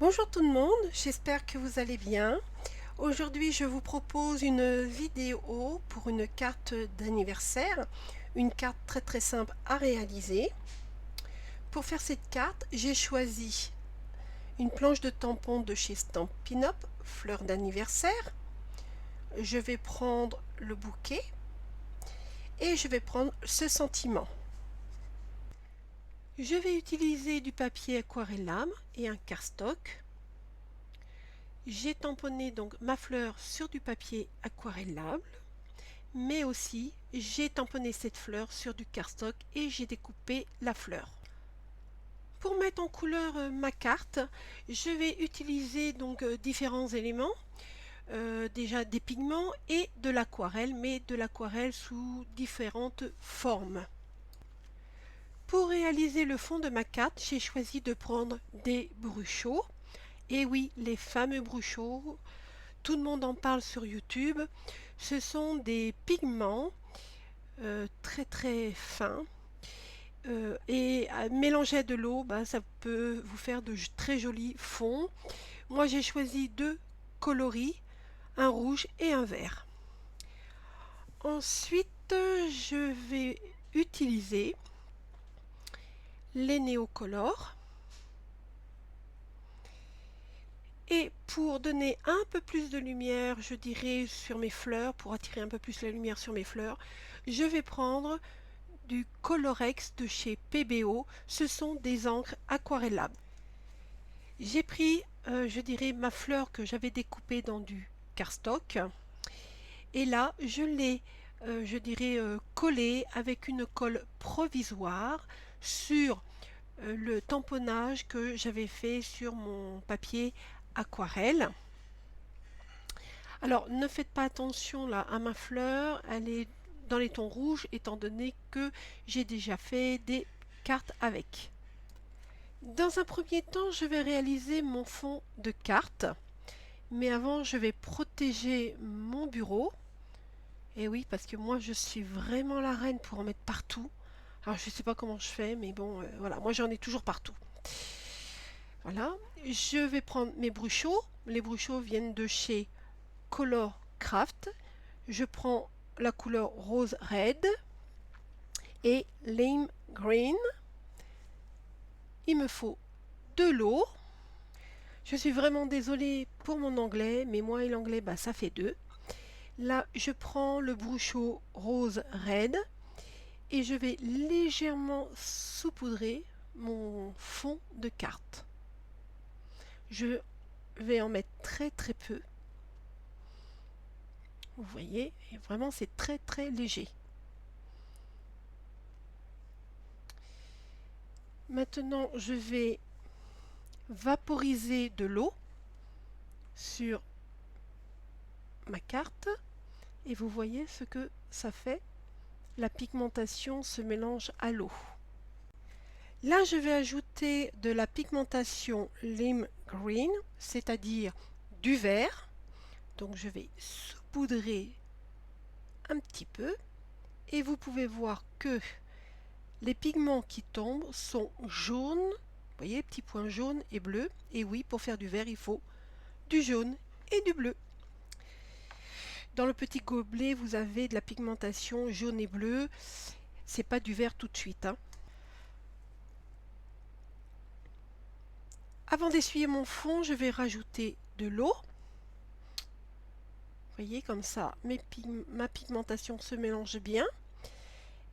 Bonjour tout le monde, j'espère que vous allez bien. Aujourd'hui, je vous propose une vidéo pour une carte d'anniversaire, une carte très simple à réaliser. Pour faire cette carte, j'ai choisi une planche de tampon de chez Stampin' Up, fleur d'anniversaire. Je vais prendre le bouquet et je vais prendre ce sentiment. Je vais utiliser du papier aquarellable et un cardstock. J'ai tamponné donc ma fleur sur du papier aquarellable, mais aussi j'ai tamponné cette fleur sur du cardstock et j'ai découpé la fleur. Pour mettre en couleur ma carte, je vais utiliser donc différents éléments, déjà des pigments et de l'aquarelle, mais de l'aquarelle sous différentes formes. Pour réaliser le fond de ma carte, j'ai choisi de prendre des bruchaux. Et oui, les fameux bruchaux, tout le monde en parle sur YouTube. Ce sont des pigments très fins et mélangés à de l'eau, ça peut vous faire de très jolis fonds. Moi j'ai choisi deux coloris, un rouge et un vert. Ensuite je vais utiliser les néocolores. Et pour donner un peu plus de lumière, je dirais, sur mes fleurs, pour attirer un peu plus la lumière sur mes fleurs, je vais prendre du Colorex de chez PBO. Ce sont des encres aquarellables. J'ai pris, je dirais, ma fleur que j'avais découpée dans du cardstock. Et là, je l'ai, je dirais, collée avec une colle provisoire sur le tamponnage que j'avais fait sur mon papier aquarelle. Alors ne faites pas attention là à ma fleur, elle est dans les tons rouges étant donné que j'ai déjà fait des cartes avec. Dans un premier temps, je vais réaliser mon fond de carte, mais avant je vais protéger mon bureau. Et oui, parce que moi je suis vraiment la reine pour en mettre partout. Alors je ne sais pas comment je fais, mais bon, voilà, moi j'en ai toujours partout. Voilà, je vais prendre mes bruchaux. Les bruchaux viennent de chez Color Craft. Je prends la couleur rose red et lime green. Il me faut de l'eau. Je suis vraiment désolée pour mon anglais, mais moi et l'anglais, ça fait deux. Là, je prends le bruchot rose red et je vais légèrement saupoudrer mon fond de carte. Je vais en mettre très peu. Vous voyez, et vraiment c'est très léger. Maintenant, je vais vaporiser de l'eau sur ma carte et vous voyez ce que ça fait. La pigmentation se mélange à l'eau. Là, je vais ajouter de la pigmentation lime green, c'est-à-dire du vert. Donc, je vais saupoudrer un petit peu et vous pouvez voir que les pigments qui tombent sont jaunes. Vous voyez, petits points jaunes et bleus. Et oui, pour faire du vert, il faut du jaune et du bleu. Dans le petit gobelet, vous avez de la pigmentation jaune et bleu. C'est pas du vert tout de suite. Avant d'essuyer mon fond, je vais rajouter de l'eau. Vous voyez, comme ça, ma pigmentation se mélange bien.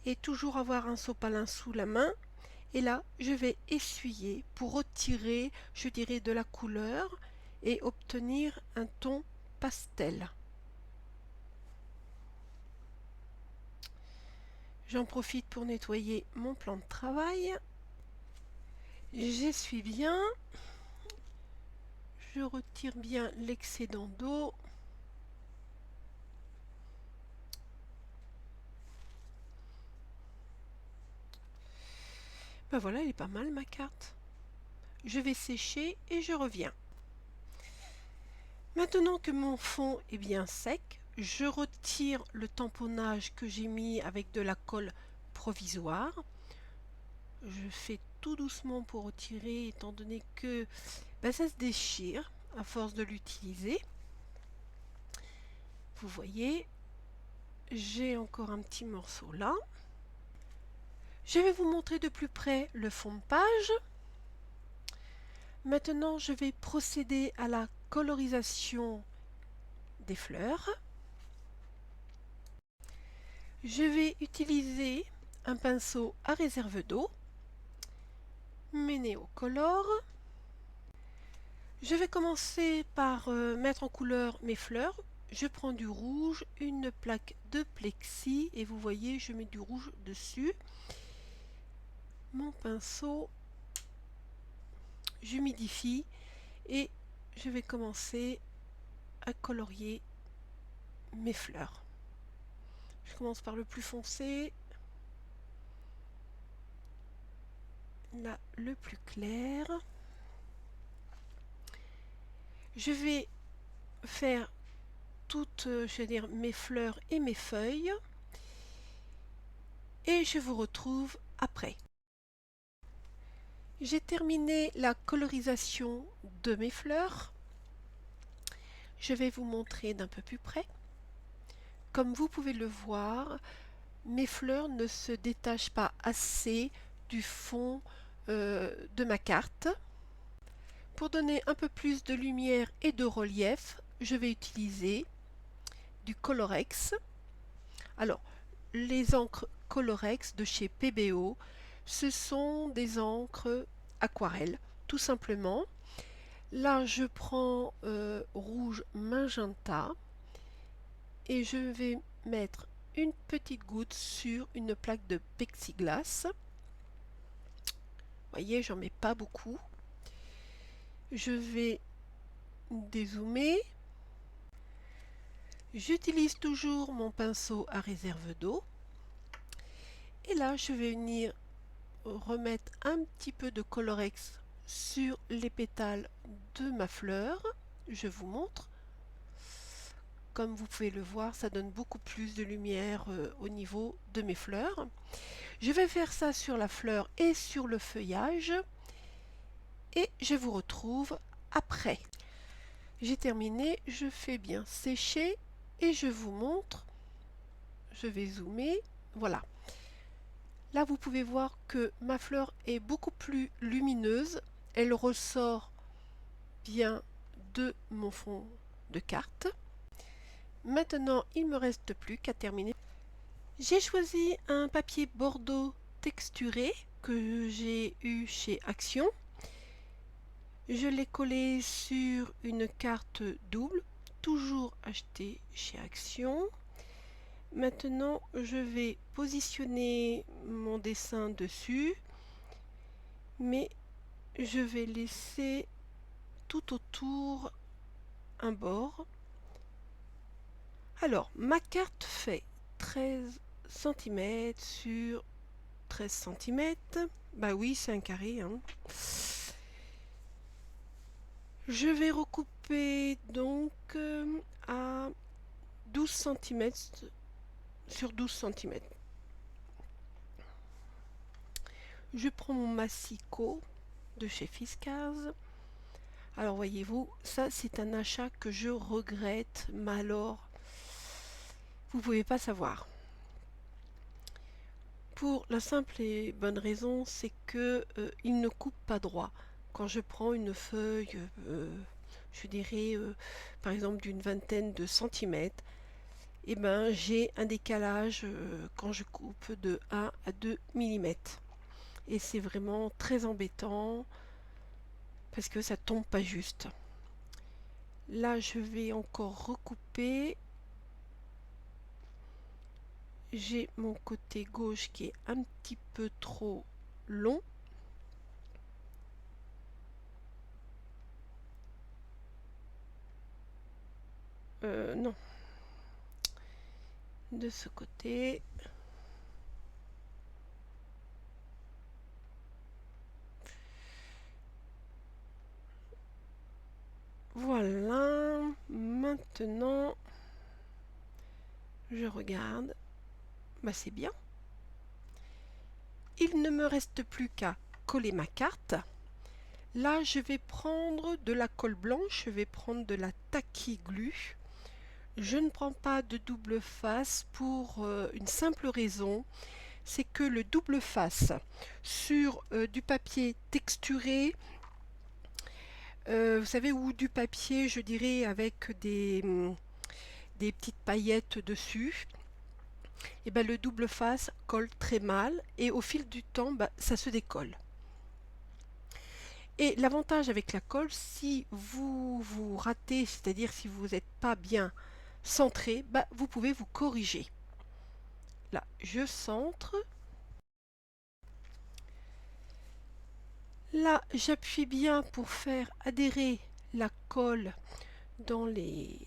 Et toujours avoir un sopalin sous la main. Et là, je vais essuyer pour retirer, je dirais, de la couleur et obtenir un ton pastel. J'en profite pour nettoyer mon plan de travail. J'essuie bien. Je retire bien l'excédent d'eau. Voilà, elle est pas mal ma carte. Je vais sécher et je reviens. Maintenant que mon fond est bien sec, je retire le tamponnage que j'ai mis avec de la colle provisoire. Je fais tout doucement pour retirer, étant donné que ça se déchire à force de l'utiliser. Vous voyez, j'ai encore un petit morceau là. Je vais vous montrer de plus près le fond de page. Maintenant, je vais procéder à la colorisation des fleurs. Je vais utiliser un pinceau à réserve d'eau, mes Neocolor. Je vais commencer par mettre en couleur mes fleurs. Je prends du rouge, une plaque de plexi et vous voyez, je mets du rouge dessus. Mon pinceau, j'humidifie et je vais commencer à colorier mes fleurs. Je commence par le plus foncé, là le plus clair. Je vais faire toutes, je veux dire, mes fleurs et mes feuilles et je vous retrouve après. J'ai terminé la colorisation de mes fleurs. Je vais vous montrer d'un peu plus près. Comme vous pouvez le voir, mes fleurs ne se détachent pas assez du fond de ma carte. Pour donner un peu plus de lumière et de relief, je vais utiliser du Colorex. Alors, les encres Colorex de chez PBO, ce sont des encres aquarelles, tout simplement. Là, je prends rouge magenta et je vais mettre une petite goutte sur une plaque de plexiglas. Vous voyez, j'en mets pas beaucoup. Je vais dézoomer. J'utilise toujours mon pinceau à réserve d'eau. Et là, je vais venir remettre un petit peu de Colorex sur les pétales de ma fleur. Je vous montre. Comme vous pouvez le voir, ça donne beaucoup plus de lumière au niveau de mes fleurs. Je vais faire ça sur la fleur et sur le feuillage. Et je vous retrouve après. J'ai terminé, je fais bien sécher et je vous montre. Je vais zoomer. Voilà. Là, vous pouvez voir que ma fleur est beaucoup plus lumineuse. Elle ressort bien de mon fond de carte. Maintenant, il ne me reste plus qu'à terminer. J'ai choisi un papier bordeaux texturé que j'ai eu chez Action. Je l'ai collé sur une carte double, toujours achetée chez Action. Maintenant, je vais positionner mon dessin dessus, mais je vais laisser tout autour un bord. Alors, ma carte fait 13 cm sur 13 cm. Bah oui, c'est un carré, hein. Je vais recouper donc à 12 cm sur 12 cm. Je prends mon massicot de chez Fiskars. Alors voyez-vous, ça c'est un achat que je regrette, mais alors vous pouvez pas savoir. Pour la simple et bonne raison, c'est que il ne coupe pas droit. Quand je prends une feuille, je dirais par exemple d'une vingtaine de centimètres, et ben j'ai un décalage quand je coupe de 1 à 2 mm. Et c'est vraiment très embêtant parce que ça tombe pas juste. Là, je vais encore recouper. J'ai mon côté gauche qui est un petit peu trop long. Non. De ce côté. Voilà. Maintenant, je regarde. Bah, c'est bien. Il ne me reste plus qu'à coller ma carte. Là, je vais prendre de la colle blanche, je vais prendre de la Tacky Glue. Je ne prends pas de double face pour une simple raison, c'est que le double face sur du papier texturé, vous savez, ou du papier, je dirais, avec des petites paillettes dessus, et ben, le double face colle très mal et au fil du temps, ben, ça se décolle. Et l'avantage avec la colle, si vous vous ratez, c'est-à-dire si vous n'êtes pas bien centré, ben, vous pouvez vous corriger. Là, je centre. Là, j'appuie bien pour faire adhérer la colle dans les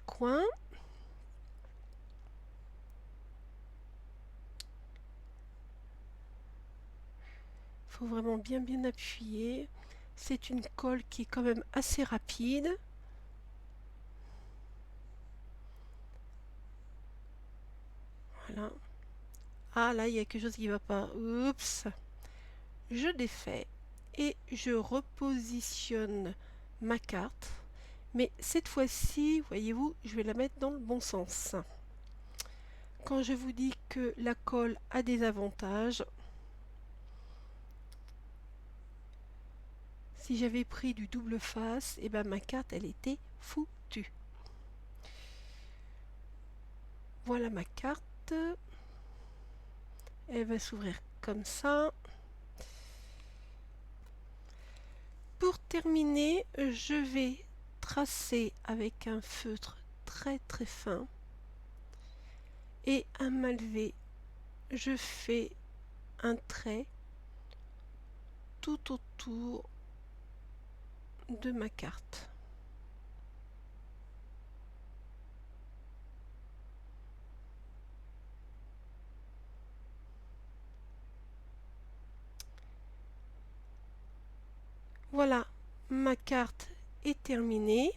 coins. Il faut vraiment bien appuyer. C'est une colle qui est quand même assez rapide. Voilà. Ah là, il y a quelque chose qui ne va pas. Oups. Je défais et je repositionne ma carte. Mais cette fois-ci, voyez-vous, je vais la mettre dans le bon sens. Quand je vous dis que la colle a des avantages, si j'avais pris du double face, et ben ma carte, elle était foutue. Voilà ma carte. Elle va s'ouvrir comme ça. Pour terminer, je vais tracer avec un feutre très fin et un malvé. Je fais un trait tout autour de ma carte. Voilà, ma carte est terminée.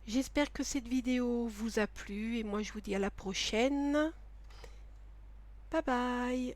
J'espère que cette vidéo vous a plu et moi je vous dis à la prochaine. Bye bye.